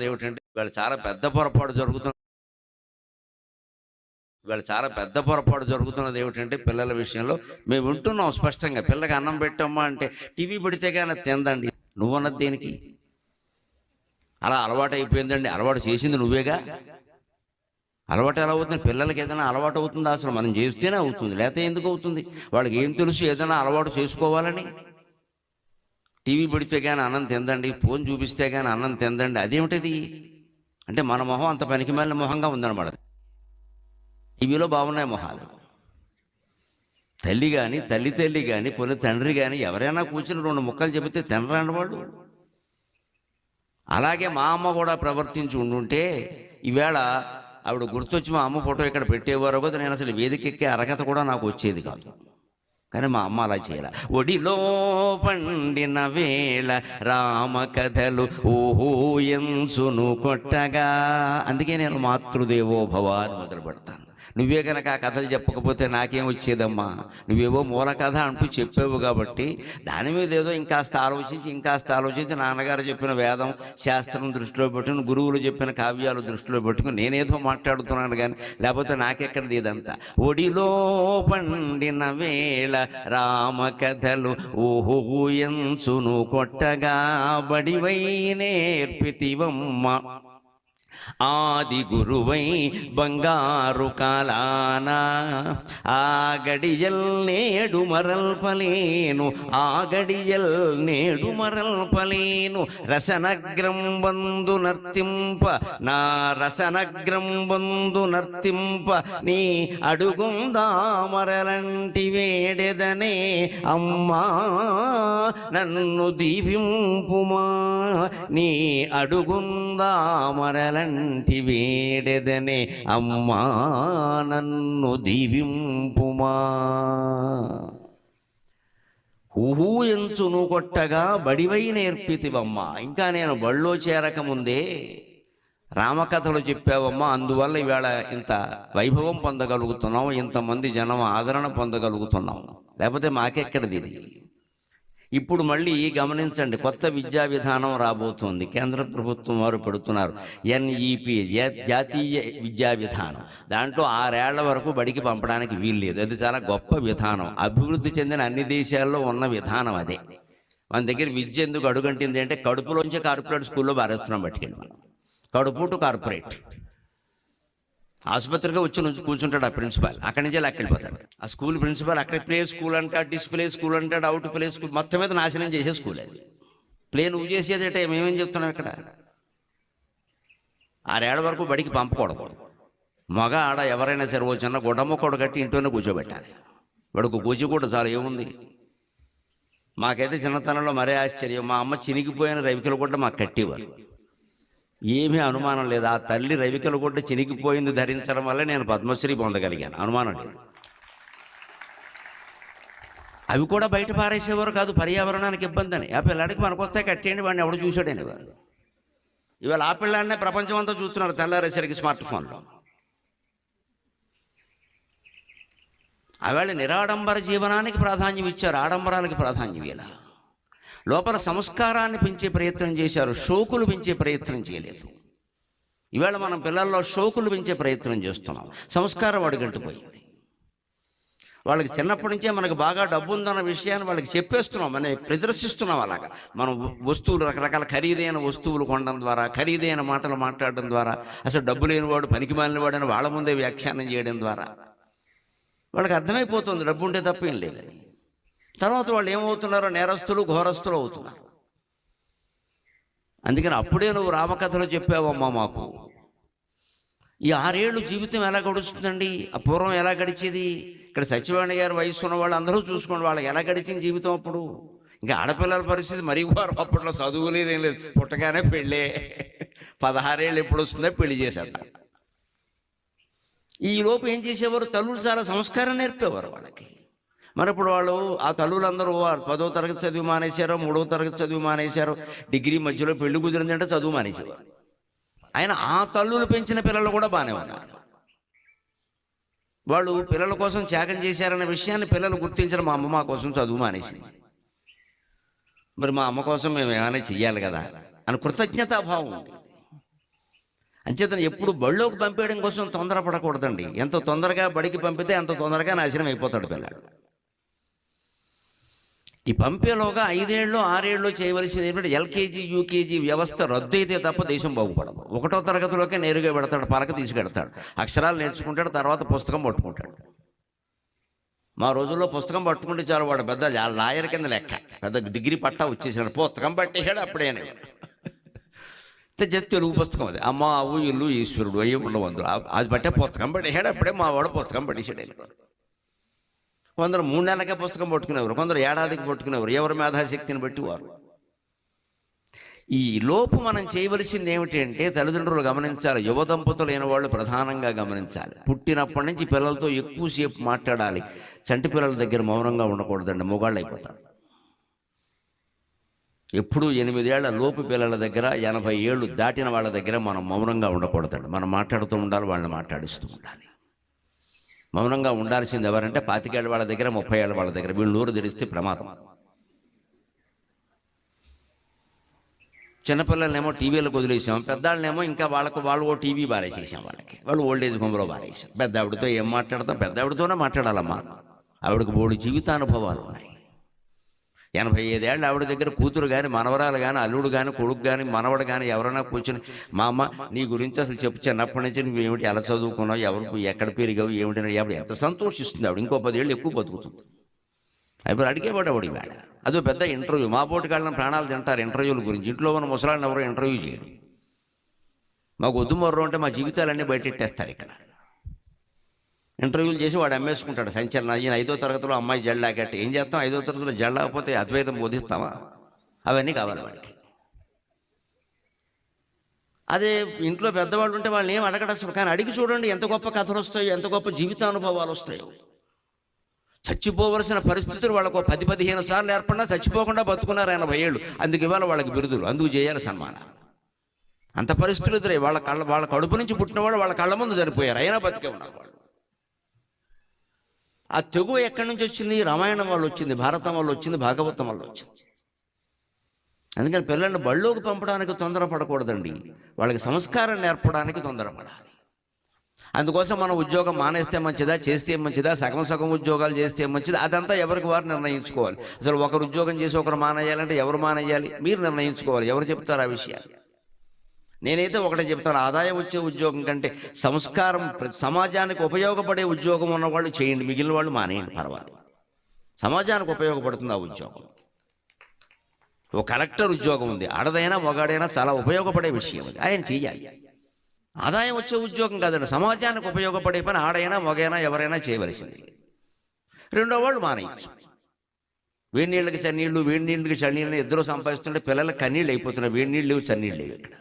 ఏమిటంటే వీళ్ళు చాలా పెద్ద పొరపాటు జరుగుతున్నది. ఏమిటంటే పిల్లల విషయంలో మేము వింటున్నాం స్పష్టంగా. పిల్లకి అన్నం పెట్టమ్మా అంటే టీవీ పెడితే కానీ తిందండి. నువ్వన్నది దేనికి? అలా అలవాటు అయిపోయిందండి. అలవాటు చేసింది నువ్వేగా. అలవాటు ఎలా అవుతుంది? పిల్లలకి ఏదైనా అలవాటు అవుతుందా? అసలు మనం చేస్తేనే అవుతుంది, లేకపోతే ఎందుకు అవుతుంది? వాళ్ళకి ఏం తెలుసు ఏదైనా అలవాటు చేసుకోవాలని? టీవీ పెడితే కానీ అన్నం తిందండి, ఫోన్ చూపిస్తే కానీ అన్నం తిందండి. అదేమిటది అంటే మన మొహం అంత పనికి మాలిన మొహంగా ఉందన్నమాట. టీవీలో బాగున్నాయి మొహాలు. తల్లి కానీ పోనీ తండ్రి కానీ ఎవరైనా కూర్చుని రెండు ముక్కలు చెబితే తినరాని వాళ్ళు. అలాగే మా అమ్మ కూడా ప్రవర్తించి ఉండుంటే ఈవేళ ఆవిడ గుర్తొచ్చి మా అమ్మ ఫోటో ఇక్కడ పెట్టేవారో కదా, నేను అసలు వేదికెక్కే అర్హత కూడా నాకు వచ్చేది కాదు. కానీ మా అమ్మ అలా చేయాల. ఒడిలో పండిన వేళ రామ కథలు ఊహూయంసును కొట్టగా, అందుకే నేను మాతృదేవో భవ అని మొదలు పెడతాను. నువ్వే కనుక ఆ కథలు చెప్పకపోతే నాకేం వచ్చేదమ్మా? నువ్వేవో మూల కథ అంటూ చెప్పావు కాబట్టి దాని మీద ఏదో ఇంకాస్త ఆలోచించి నాన్నగారు చెప్పిన వేదం శాస్త్రం దృష్టిలో పెట్టుకుని, గురువులు చెప్పిన కావ్యాలు దృష్టిలో పెట్టుకుని నేనేదో మాట్లాడుతున్నాను కానీ లేకపోతే నాకెక్కడిది ఇదంతా. ఒడిలో పండిన వేళ రామ కథలు ఊహూయంసును కొట్టగా, బడివై నేర్పితివమ్మ ఆది గురువై బంగారు కాలానా, ఆ గడియల్ నేడు మరల్పలేను, రసనగ్రంబందు నర్తింప నా రసనగ్రంబందు నర్తింప నీ అడుగుందామరలంటి వేడెదనే అమ్మా నన్ను దీవింపుమా, నీ అడుగుందామరలంటి వేడెదనే అమ్మా నన్ను దీవింపుమా. ఊహూయంసును కొట్టగా బడివై నేర్పితివమ్మా. ఇంకా నేను బళ్ళో చేరకముందే రామకథలు చెప్పావమ్మా, అందువల్ల ఈవేళ ఇంత వైభవం పొందగలుగుతున్నాం, ఇంతమంది జనం ఆదరణ పొందగలుగుతున్నాం, లేకపోతే మాకెక్కడిది ఇది. ఇప్పుడు మళ్ళీ గమనించండి, కొత్త విద్యా విధానం రాబోతోంది. కేంద్ర ప్రభుత్వం వారు పెడుతున్నారు NEP, జాతీయ విద్యా విధానం. దాంట్లో 6 ఏళ్ల వరకు బడికి పంపడానికి వీల్లేదు. అది చాలా గొప్ప విధానం, అభివృద్ధి చెందిన అన్ని దేశాల్లో ఉన్న విధానం అదే. మన దగ్గర విద్య ఎందుకు అడుగంటింది అంటే కడుపులోంచి కార్పొరేట్ స్కూల్లో బారేస్తున్నాం పట్టుకెళ్ళి. మనం కడుపు టు కార్పొరేట్. ఆసుపత్రిగా వచ్చి నుంచి కూర్చుంటాడు ఆ ప్రిన్సిపాల్, అక్కడి నుంచే లెక్కెళ్ళిపోతాడు. ఆ స్కూల్ ప్రిన్సిపాల్ అక్కడ ప్లే స్కూల్ అంటాడు, డిస్ప్లే స్కూల్ అంటాడు, అవుట్ ప్లే స్కూల్, మొత్తం మీద నాశనం చేసే స్కూల్ అది. ప్లే నువ్వు చేసేది అంటే మేమేం చెప్తున్నాం ఇక్కడ? 6 ఏళ్ల వరకు బడికి పంపకూడదు. మగ ఆడ ఎవరైనా సరే ఓ చిన్న గుడ్డముక్కడు కట్టి ఇంట్లోనే కూర్చోబెట్టాలి. వాడికి కూర్చి కూడా చాలా ఏముంది. మాకైతే చిన్నతనంలో మరే ఆశ్చర్యం, మా అమ్మ చినిగిపోయిన రవికలు కూడా మాకు కట్టేవారు. ఏమీ అనుమానం లేదు, ఆ తల్లి రవికలు గుడ్డ చినిగిపోయింది ధరించడం వల్ల నేను పద్మశ్రీ పొందగలిగాను, అనుమానం లేదు. అవి కూడా బయట పారేసేవారు కాదు, పర్యావరణానికి ఇబ్బంది అని. ఆ పిల్లాడికి మనకొస్తే కట్టేయండి, వాడిని ఎవడు చూసాడని వారు. ఇవాళ ఆ పిల్లాడినే ప్రపంచం అంతా చూస్తున్నారు తెల్లారేసరికి స్మార్ట్ ఫోన్లో. ఆవేళ నిరాడంబర జీవనానికి ప్రాధాన్యం ఇచ్చారు, ఆడంబరాలకి ప్రాధాన్యం ఇలా. లోపల సంస్కారాన్ని పెంచే ప్రయత్నం చేశారు, షోకులు పెంచే ప్రయత్నం చేయలేదు. ఈవేళ మనం పిల్లల్లో షోకులు పెంచే ప్రయత్నం చేస్తున్నాం, సంస్కారం అడుగంటిపోయింది. వాళ్ళకి చిన్నప్పటి నుంచే మనకు బాగా డబ్బు ఉందన్న విషయాన్ని వాళ్ళకి చెప్పేస్తున్నాం, మనం ప్రదర్శిస్తున్నాం. అలాగా మనం వస్తువులు, రకరకాల ఖరీదైన వస్తువులు కొనడం ద్వారా, ఖరీదైన మాటలు మాట్లాడడం ద్వారా, అసలు డబ్బు లేనివాడు పనికి మాలినవాడు అని వాళ్ళ ముందే వ్యాఖ్యానం చేయడం ద్వారా వాళ్ళకి అర్థమైపోతుంది డబ్బు ఉంటే తప్పేం లేదని. తర్వాత వాళ్ళు ఏమవుతున్నారో నేరస్తులు, ఘోరస్తులు అవుతున్నారు. అందుకని అప్పుడే నువ్వు రామకథలు చెప్పావమ్మా మాకు. ఈ 6 ఏళ్ళు జీవితం ఎలా గడుస్తుందండి? పూర్వం ఎలా గడిచేది? ఇక్కడ సచివాణి గారి వయసు ఉన్న వాళ్ళు అందరూ చూసుకోండి, వాళ్ళకి ఎలా గడిచింది జీవితం అప్పుడు. ఇంకా ఆడపిల్లల పరిస్థితి మరీ వారు, అప్పట్లో చదువు లేదు, ఏం లేదు, పుట్టగానే పెళ్ళే. 16 ఏళ్ళు ఎప్పుడు వస్తుందో పెళ్లి చేసేద్దాం. ఈ లోపు ఏం చేసేవారు? తల్లులు చాలా సంస్కారం నేర్పేవారు వాళ్ళకి. మరి ఇప్పుడు వాళ్ళు ఆ తల్లులందరూ 10వ తరగతి చదివి మానేశారో, 3వ తరగతి చదివి మానేశారో, డిగ్రీ మధ్యలో పెళ్లి కుదిరిందంటే చదువు మానేసేవారు. ఆయన ఆ తల్లులు పెంచిన పిల్లలు కూడా బాగానే ఉన్నారు. వాళ్ళు పిల్లల కోసం త్యాగం చేశారన్న విషయాన్ని పిల్లలు గుర్తించడం. మా అమ్మ మా కోసం చదువు మానేసింది, మరి మా అమ్మ కోసం మేము ఏమైనా చెయ్యాలి కదా అని కృతజ్ఞతాభావం ఉండేది. అంచేతను ఎప్పుడు బడిలోకి పంపేయడం కోసం తొందరపడకూడదండి. ఎంత తొందరగా బడికి పంపితే అంత తొందరగా నాశనం అయిపోతాడు పిల్లాడు. ఈ పంపేలోగా 5 ఏళ్ళు 6 ఏళ్ళు చేయవలసింది ఏంటంటే ఎల్కేజీ యూకేజీ వ్యవస్థ రద్దు అయితే తప్ప దేశం బాగుపడదు. 1వ తరగతిలోకే నేరుగా పెడతాడు, పలక తీసుకెడతాడు, అక్షరాలు నేర్చుకుంటాడు, తర్వాత పుస్తకం పట్టుకుంటాడు. మా రోజుల్లో పుస్తకం పట్టుకుంటే చాలు వాడు పెద్ద లాయర్ కింద లెక్క, పెద్ద డిగ్రీ పట్టా వచ్చేసాడు. పుస్తకం పట్టేసాడు అప్పుడేనే. జస్ట్ తెలుగు పుస్తకం అది, అమ్మ అవు ఇల్లు ఈశ్వరుడు అయ్యి ఉండవు అందులో. అది పట్టే పుస్తకం పట్టేసాడు అప్పుడే, మా వాడు పుస్తకం పట్టేసాడు. కొందరు 3 నెలలకే పుస్తకం పట్టుకునేవారు, కొందరు ఏడాదికి పట్టుకునేవారు, ఎవరి మేధాశక్తిని బట్టి వారు. ఈ లోపు మనం చేయవలసింది ఏమిటి అంటే తల్లిదండ్రులు గమనించాలి, యువ దంపతులు అయిన వాళ్ళు ప్రధానంగా గమనించాలి. పుట్టినప్పటి నుంచి పిల్లలతో ఎక్కువసేపు మాట్లాడాలి. చంటి పిల్లల దగ్గర మౌనంగా ఉండకూడదండి, మొగాళ్ళు అయిపోతారు. ఎప్పుడు 8 ఏళ్ల లోపు పిల్లల దగ్గర, 80 ఏళ్ళు దాటిన వాళ్ళ దగ్గర మనం మౌనంగా ఉండకూడదండి. మనం మాట్లాడుతూ ఉండాలి, వాళ్ళని మాట్లాడిస్తూ ఉండాలి. మౌనంగా ఉండాల్సింది ఎవరంటే 25 ఏళ్ళ వాళ్ళ దగ్గర, 30 ఏళ్ళ వాళ్ళ దగ్గర. వీళ్ళు నోరు తెరిస్తే ప్రమాదం. చిన్నపిల్లలనేమో టీవీలకు వదిలేసాం, పెద్దాళ్ళనేమో ఇంకా వాళ్ళు ఓ టీవీ బారేసేసాం. వాళ్ళు ఓల్డేజ్ హోమ్లో బారేసాం. పెద్ద ఆవిడతో ఏం మాట్లాడతాం? పెద్ద ఆవిడతోనే మాట్లాడాలమ్మా. ఆవిడకు 3 జీవితానుభవాలు ఉన్నాయి. 85 ఏళ్ళ ఆవిడ దగ్గర కూతురు కానీ, మనవరాలు కానీ, అల్లుడు కానీ, కొడుకు కానీ, మనవడు కానీ ఎవరైనా కూర్చొని, మా అమ్మ నీ గురించి అసలు చెప్పు, చిన్నప్పటి నుంచి నువ్వు ఏమిటి, ఎలా చదువుకున్నావు, ఎవరికి ఎక్కడ పెరిగావు ఏమిటి, ఆవిడ ఎంత సంతోషిస్తుంది. ఆవిడ ఇంకో 10 ఏళ్ళు ఎక్కువ బతుకుతుంది. అయిపోయి అడిగేవాడు ఆవిడ ఇవాళ. అదో పెద్ద ఇంటర్వ్యూ. మా పోటీకాళ్ళని ప్రాణాలు తింటారు ఇంటర్వ్యూల గురించి. ఇంట్లో ఉన్న ముసలాళ్ళని ఎవరో ఇంటర్వ్యూ చేయడు. మాకు వద్దు మొర్రో అంటే మా జీవితాలన్నీ బయటెట్టేస్తారు ఇక్కడ. ఇంటర్వ్యూలు చేసి వాడు అమ్మేసుకుంటాడు సంచలనం. ఈయన 5వ తరగతిలో అమ్మాయి జల్లాగట్టు ఏం చేస్తాం? 5వ తరగతిలో జల్లాకపోతే అద్వైతం బోధిస్తామా? అవన్నీ కావాలి వాడికి. అదే ఇంట్లో పెద్దవాళ్ళు ఉంటే వాళ్ళని ఏం అడగడం. కానీ అడిగి చూడండి ఎంత గొప్ప కథలు వస్తాయో, ఎంత గొప్ప జీవితానుభవాలు వస్తాయో. చచ్చిపోవలసిన పరిస్థితులు వాళ్ళకు 10-15 సార్లు ఏర్పడినా చచ్చిపోకుండా బతుకున్నారు 80 ఏళ్ళు. అందుకు ఇవాళ వాళ్ళకి బిరుదులు, అందుకు చేయాలి సన్మానాలు. అంత పరిస్థితులు ఎదురై వాళ్ళ కడుపు నుంచి పుట్టినవాడు వాళ్ళ కళ్ళ ముందు చనిపోయారు, అయినా బతికే ఉన్నారు వాళ్ళు. ఆ తెగు ఎక్కడి నుంచి వచ్చింది? రామాయణం వల్ల వచ్చింది, భారతం వల్ల వచ్చింది, భాగవతం వల్ల వచ్చింది. అందుకని పిల్లల్ని బళ్ళోకి పంపడానికి తొందరపడకూడదండి, వాళ్ళకి సంస్కారం నేర్పడానికి తొందరపడాలి. అందుకోసం మనం ఉద్యోగం మానేస్తే మంచిదా, చేస్తే మంచిదా, సగం ఉద్యోగాలు చేస్తే మంచిదా, అదంతా ఎవరికి వారు నిర్ణయించుకోవాలి. అసలు ఒకరు ఉద్యోగం చేసి ఒకరు మానేయాలంటే ఎవరు మానేయాలి? మీరు నిర్ణయించుకోవాలి. ఎవరు చెప్తారు ఆ విషయాలు? నేనైతే ఒకటే చెప్తాను, ఆదాయం వచ్చే ఉద్యోగం కంటే సంస్కారం, సమాజానికి ఉపయోగపడే ఉద్యోగం ఉన్నవాళ్ళు చేయండి, మిగిలిన వాళ్ళు మానేయండి, పర్వాలేదు. సమాజానికి ఉపయోగపడుతుంది ఆ ఉద్యోగం. ఓ కలెక్టర్ ఉద్యోగం ఉంది, ఆడదైనా మగాడైనా చాలా ఉపయోగపడే విషయం అది, ఆయన చెయ్యాలి. ఆదాయం వచ్చే ఉద్యోగం కాదండి, సమాజానికి ఉపయోగపడే పని ఆడైనా మగైనా ఎవరైనా చేయవలసింది. రెండో వాళ్ళు మానేయచ్చు. వేడి నీళ్ళకి చన్నీళ్ళు, వేడి నీళ్ళకి చన్నీళ్ళని ఇద్దరు సంపాదిస్తుంటే పిల్లలకి కన్నీళ్ళు అయిపోతున్నాయి. వేడి నీళ్ళు లేవు, చన్నీళ్ళు లేవు ఇక్కడ.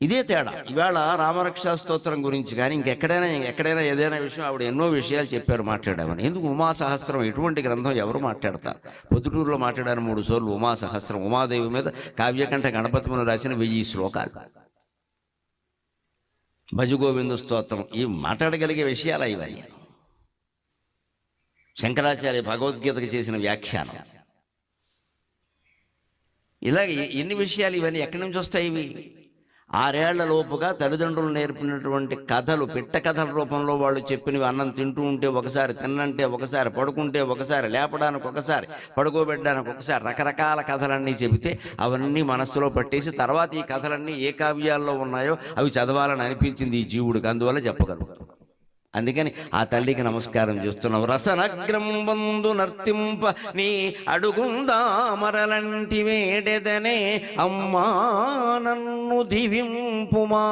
ఇదే తేడా. ఇవాళ రామరక్షా స్తోత్రం గురించి కానీ ఎక్కడైనా ఏదైనా విషయం ఆవిడ ఎన్నో విషయాలు చెప్పారు, మాట్లాడామని. ఎందుకు ఉమాసహస్రం ఎటువంటి గ్రంథం ఎవరు మాట్లాడతారు? పొద్దుటూరులో మాట్లాడారు 3 సార్లు ఉమాసహస్రం. ఉమాదేవి మీద కావ్యకంఠ గణపతి ముని రాసిన 1000 శ్లోకాలు. భజగోవింద స్తోత్రం, ఇవి మాట్లాడగలిగే విషయాలు ఇవన్నీ. శంకరాచార్య భగవద్గీతకు చేసిన వ్యాఖ్యానం. ఇలాగే ఎన్ని విషయాలు ఇవన్నీ ఎక్కడి నుంచి వస్తాయి? ఇవి 6 ఏళ్ల లోపుగా తల్లిదండ్రులు నేర్పినటువంటి కథలు, పిట్ట కథల రూపంలో వాళ్ళు చెప్పినవి. అన్నం తింటూ ఉంటే ఒకసారి, తిన్నంటే ఒకసారి, పడుకుంటే ఒకసారి, లేపడానికి ఒకసారి, పడుకోబెట్టడానికి ఒకసారి, రకరకాల కథలన్నీ చెబితే అవన్నీ మనస్సులో పట్టేసి తర్వాత ఈ కథలన్నీ ఏ కావ్యాల్లో ఉన్నాయో అవి చదవాలని అనిపించింది ఈ జీవుడికి, అందువల్ల చెప్పగలుగుతాం. అందుకని ఆ తల్లికి నమస్కారం చేస్తున్నాం. రసనగ్రం బంధు నర్తింప నీ అడుగుందా మరలంటి వేడెదనే అమ్మా నన్ను దీవింపుమా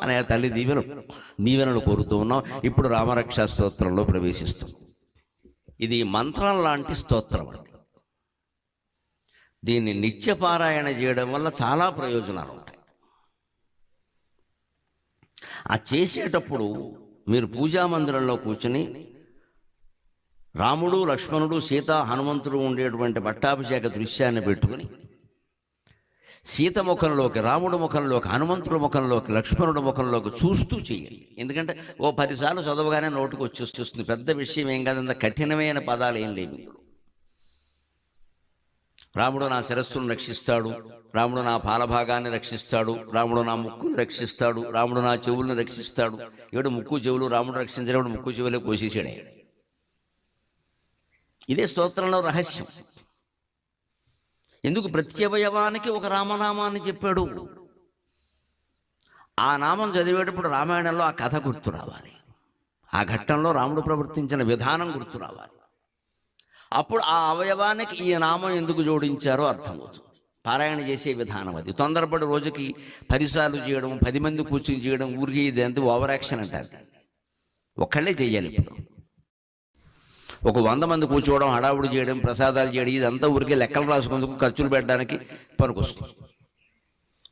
అనే ఆ తల్లి దీవెనలు కోరుతూ ఉన్నాం. ఇప్పుడు రామరక్షా స్తోత్రంలో ప్రవేశిస్తాం. ఇది మంత్రం లాంటి స్తోత్రం అండి. దీన్ని నిత్యపారాయణ చేయడం వల్ల చాలా ప్రయోజనాలు ఉంటాయి. ఆ చేసేటప్పుడు మీరు పూజామందిరంలో కూర్చుని రాముడు, లక్ష్మణుడు, సీత, హనుమంతుడు ఉండేటువంటి పట్టాభిషేక దృశ్యాన్ని పెట్టుకుని సీత ముఖంలోకి, రాముడు ముఖంలోకి, హనుమంతుడి ముఖంలోకి, లక్ష్మణుడి ముఖంలోకి చూస్తూ చేయండి. ఎందుకంటే ఓ 10 సార్లు చదవగానే నోటికి వచ్చేస్తుంది. పెద్ద విషయం ఏం కాదు, కఠినమైన పదాలు ఏం లేవు. రాముడు నా శిరస్సును రక్షిస్తాడు, రాముడు నా పాలభాగాన్ని రక్షిస్తాడు, రాముడు నా ముక్కును రక్షిస్తాడు, రాముడు నా చెవులను రక్షిస్తాడు. ఇవిడు ముక్కు చెవులు రాముడు రక్షించినప్పుడు ముక్కు చెవులే కోసేసాడే. ఇదే స్తోత్రంలో రహస్యం. ఎందుకు ప్రత్యవయవానికి ఒక రామనామాన్ని చెప్పాడు? ఆ నామం చదివేటప్పుడు రామాయణంలో ఆ కథ గుర్తు రావాలి, ఆ ఘట్టంలో రాముడు ప్రవర్తించిన విధానం గుర్తు రావాలి. అప్పుడు ఆ అవయవానికి ఈ నామం ఎందుకు జోడించారో అర్థమవుతుంది. పారాయణ చేసే విధానం అది. తొందరపడి రోజుకి 10 సార్లు చేయడం, 10 మంది కూర్చుని చేయడం, ఊరికి ఇదంతా ఓవర్ యాక్షన్ అంటారు. ఒక్కళ్ళే చెయ్యాలి. ఇప్పుడు ఒక 100 మంది కూర్చోవడం, హడావుడి చేయడం, ప్రసాదాలు చేయడం, ఇదంతా ఊరికే లెక్కలు రాసుకుందుకు ఖర్చులు పెట్టడానికి పనికొస్తుంది.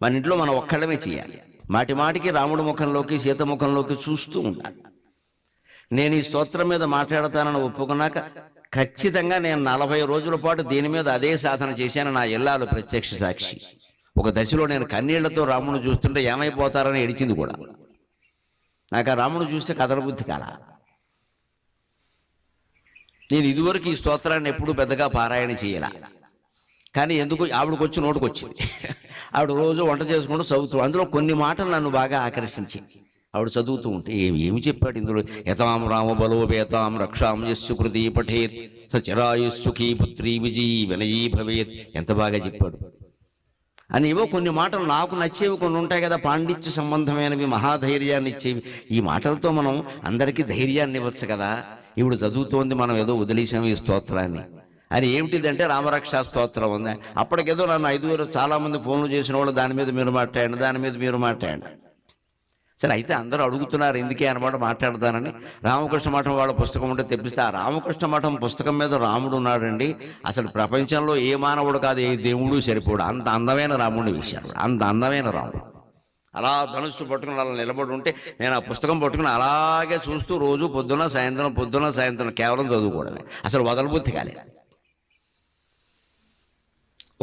మన ఇంట్లో మనం ఒక్కళ్ళమే చేయాలి. మాటి మాటికి రాముడి ముఖంలోకి సీత ముఖంలోకి చూస్తూ ఉండాలి. నేను ఈ స్తోత్రం మీద మాట్లాడతానని ఒప్పుకున్నాక ఖచ్చితంగా నేను 40 రోజుల పాటు దీని మీద అదే సాధన చేశాను. నా ఇల్లాలు ప్రత్యక్ష సాక్షి. ఒక దశలో నేను కన్నీళ్లతో రాముడు చూస్తుంటే ఏమైపోతారని ఏడిచింది కూడా. నాకు ఆ రాముడు చూస్తే కదలబుద్ధి కాల. నేను ఇదివరకు ఈ స్తోత్రాన్ని ఎప్పుడూ పెద్దగా పారాయణ చేయాల, కానీ ఎందుకు ఆవిడకొచ్చి నోటుకొచ్చింది. ఆవిడ రోజు వంట చేసుకుంటూ చదువుతూ, అందులో కొన్ని మాటలు నన్ను బాగా ఆకర్షించి ఆవిడ చదువుతూ ఉంటే ఏమి చెప్పాడు ఇందులో. యతాం రామ బలోపేతాం రక్షాం యస్సు కృతి పఠేత్ సచిరాయుస్సుఖీ పుత్రీ విజయీ వినయీ భవేత్. ఎంత బాగా చెప్పాడు అని. ఏవో కొన్ని మాటలు నాకు నచ్చేవి కొన్ని ఉంటాయి కదా, పాండిత్య సంబంధమైనవి, మహాధైర్యాన్ని ఇచ్చేవి. ఈ మాటలతో మనం అందరికీ ధైర్యాన్ని ఇవ్వచ్చు కదా. ఇప్పుడు చదువుతోంది, మనం ఏదో వదిలేసాం ఈ స్తోత్రాన్ని అని. ఏమిటిదంటే రామరక్షా స్తోత్రం ఉంది. అప్పటికేదో నన్ను 5 చాలామంది ఫోన్లు చేసిన వాళ్ళు దాని మీద మీరు మాట్లాడండి, దాని మీద మీరు మాట్లాడండి. సరే, అయితే అందరూ అడుగుతున్నారు ఎందుకే అనమాట మాట్లాడతానని. రామకృష్ణ మఠం వాళ్ళ పుస్తకం ఉంటే తెప్పిస్తే, ఆ రామకృష్ణ మఠం పుస్తకం మీద రాముడు ఉన్నాడండి. అసలు ప్రపంచంలో ఏ మానవుడు కాదు, ఏ దేవుడు సరిపోడు. అంత అందమైన రాముడిని వేశారు. అంత అందమైన రాముడు అలా ధనుస్సు పట్టుకుని అలా నిలబడి ఉంటే నేను ఆ పుస్తకం పట్టుకుని అలాగే చూస్తూ రోజు పొద్దున సాయంత్రం కేవలం చదువుకోవడమే. అసలు వదలబుద్ధి కాలేదు.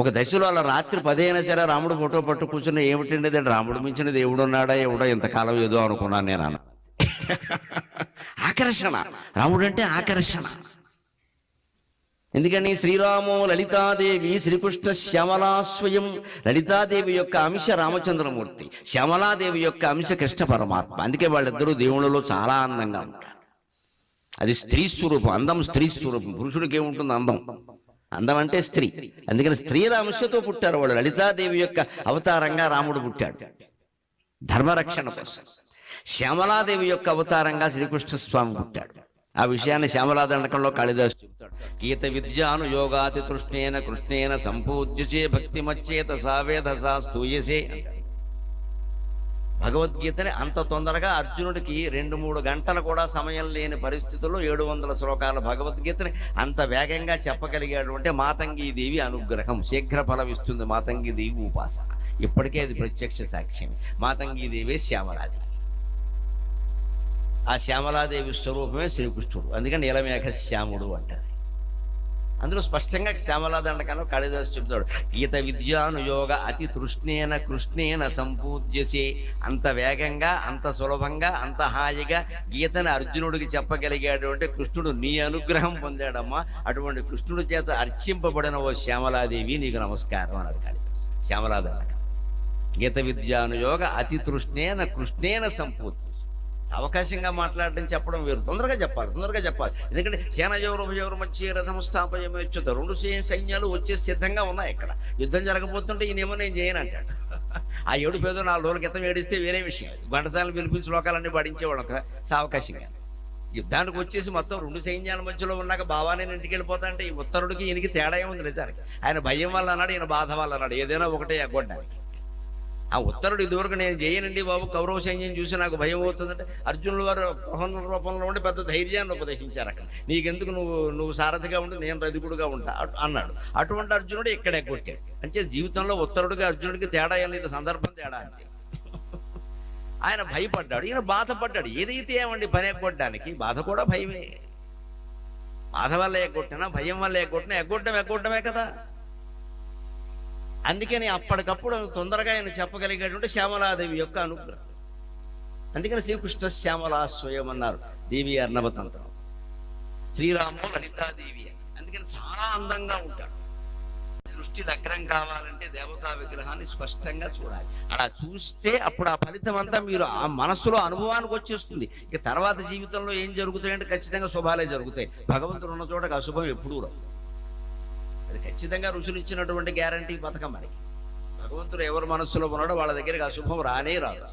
ఒక దశలో అలా రాత్రి 10 అయినా సరే రాముడు ఫోటో పట్టు కూర్చున్న ఏమిటండి అంటే, రాముడు మించిన దేవుడు ఉన్నాడా ఎవడో ఇంతకాలం ఏదో అనుకున్నాను నేను అన్న. ఆకర్షణ, రాముడు అంటే ఆకర్షణ. ఎందుకని శ్రీరామో లలితాదేవి శ్రీకృష్ణ శ్యామలాస్వయం. లలితాదేవి యొక్క అంశ రామచంద్రమూర్తి, శ్యామలాదేవి యొక్క అంశ కృష్ణ పరమాత్మ. అందుకే వాళ్ళిద్దరూ దేవుళ్ళలో చాలా అందంగా ఉంటారు. అది స్త్రీ స్వరూపం. అందం స్త్రీ స్వరూపం. పురుషుడికి ఏముంటుంది అందం? అందం అంటే స్త్రీ. అందుకని స్త్రీల అంశతో పుట్టారు వాళ్ళు. లలితాదేవి యొక్క అవతారంగా రాముడు పుట్టాడు ధర్మరక్షణ కోసం. శ్యామలాదేవి యొక్క అవతారంగా శ్రీకృష్ణ స్వామి పుట్టాడు. ఆ విషయాన్ని శ్యామలాదండకంలో కాళిదాసు చెబుతాడు. గీత విద్యాను యోగాతి తృష్ణేన కృష్ణేన సంపూజ్యసే భక్తిమచ్చేత సావేద సా స్తూయసే. భగవద్గీతని అంత తొందరగా అర్జునుడికి 2-3 గంటలు కూడా సమయం లేని పరిస్థితుల్లో 700 శ్లోకాల భగవద్గీతని అంత వేగంగా చెప్పగలిగాడు అంటే మాతంగీదేవి అనుగ్రహం. శీఘ్ర ఫలమిస్తుంది మాతంగీదేవి ఉపాసన. ఇప్పటికే అది ప్రత్యక్ష సాక్ష్యం. మాతంగీదేవి శ్యామలాదేవి. ఆ శ్యామలాదేవి స్వరూపమే శ్రీకృష్ణుడు. అందుకని నీలమేఘ శ్యాముడు అంటారు. అందులో స్పష్టంగా శ్యామలాదండకంలో కాళిదాసు చెప్తాడు. గీత విద్యానుయోగ అతి తృష్ణేన కృష్ణేన సంపూజ్యసే. అంత వేగంగా, అంత సులభంగా, అంత హాయిగా గీతని అర్జునుడికి చెప్పగలిగాడు అంటే కృష్ణుడు నీ అనుగ్రహం పొందాడమ్మా. అటువంటి కృష్ణుడి చేత అర్చింపబడిన ఓ శ్యామలాదేవి నీకు నమస్కారం అన్నాడు కాళిదాసు. శ్యామలాదండకం. గీత విద్యానుయోగ అతి తృష్ణేన కృష్ణేన సంపూజ్య. అవకాశంగా మాట్లాడడం చెప్పడం వేరు. తొందరగా చెప్పాలి. ఎందుకంటే సేనయోరుభయోరు మధ్య రథం స్థాపయమేచ్చుత. 2 సైన్యాలు వచ్చే సిద్ధంగా ఉన్నాయి. ఇక్కడ యుద్ధం జరగబోతుంటే ఈయనేమో నేను చేయను అంటాడు. ఆ 7 పేదో 4 రోజుల క్రితం ఏడిస్తే వేరే విషయం. ఘంటసాలను పిలిపించి లోకాలన్నీ పడించేవాడు ఒక సావకాశంగా. యుద్ధానికి వచ్చేసి మొత్తం 2 సైన్యాల మధ్యలో ఉన్నాక బావానే ఇంటికి వెళ్ళిపోతా అంటే ఈ ఉత్తరుడికి ఈయనకి తేడా ఏముంది నిజానికి. ఆయన భయం వల్ల అన్నాడు, ఈయన బాధ వల్ల అన్నాడు. ఏదైనా ఒకటే ఎగ్గొట్టడానికి. ఆ ఉత్తరుడు ఇదివరకు నేను చేయనండి బాబు, కౌరవ సైన్యం చూసి నాకు భయం అవుతుందంటే అర్జునుల వారు ప్రహన్న రూపంలో ఉండి పెద్ద ధైర్యాన్ని ఉపదేశించారు. అక్కడ నీకెందుకు, నువ్వు సారథిగా ఉండి నేను రథికుడుగా ఉంటా అన్నాడు. అటువంటి అర్జునుడు ఇక్కడే కొట్టాడు. అంటే జీవితంలో ఉత్తరుడికి అర్జునుడికి తేడా ఏం లేదు, సందర్భం తేడా అంతే. ఆయన భయపడ్డాడు, ఈయన బాధపడ్డాడు. ఏదైతే ఏమండి పని ఎగ్గొట్టడానికి బాధ కూడా భయమే. బాధ వల్ల ఎగ్గొట్టినా భయం వల్ల ఎగ్గొట్టినా ఎగ్గొట్టమే కదా. అందుకని అప్పటికప్పుడు తొందరగా ఆయన చెప్పగలిగేటువంటి శ్యామలాదేవి యొక్క అనుగ్రహం. అందుకని శ్రీకృష్ణ శ్యామలా స్వయం అన్నారు దేవి అర్ణవతంత్రం. శ్రీరాము లలితాదేవి. అందుకని చాలా అందంగా ఉంటాడు. దృష్టి లగ్నం కావాలంటే దేవతా విగ్రహాన్ని స్పష్టంగా చూడాలి. అలా చూస్తే అప్పుడు ఆ ఫలితం అంతా మీరు ఆ మనస్సులో అనుభవానికి వచ్చేస్తుంది. ఇక తర్వాత జీవితంలో ఏం జరుగుతాయంటే ఖచ్చితంగా శుభాలే జరుగుతాయి. భగవంతుడు ఉన్న చోటకి అశుభం ఎప్పుడూ రాదు. అది ఖచ్చితంగా ఋషులు ఇచ్చినటువంటి గ్యారంటీ పథకం మనకి. భగవంతుడు ఎవరి మనస్సులో ఉన్నాడో వాళ్ళ దగ్గరికి అశుభం రానే రాదు.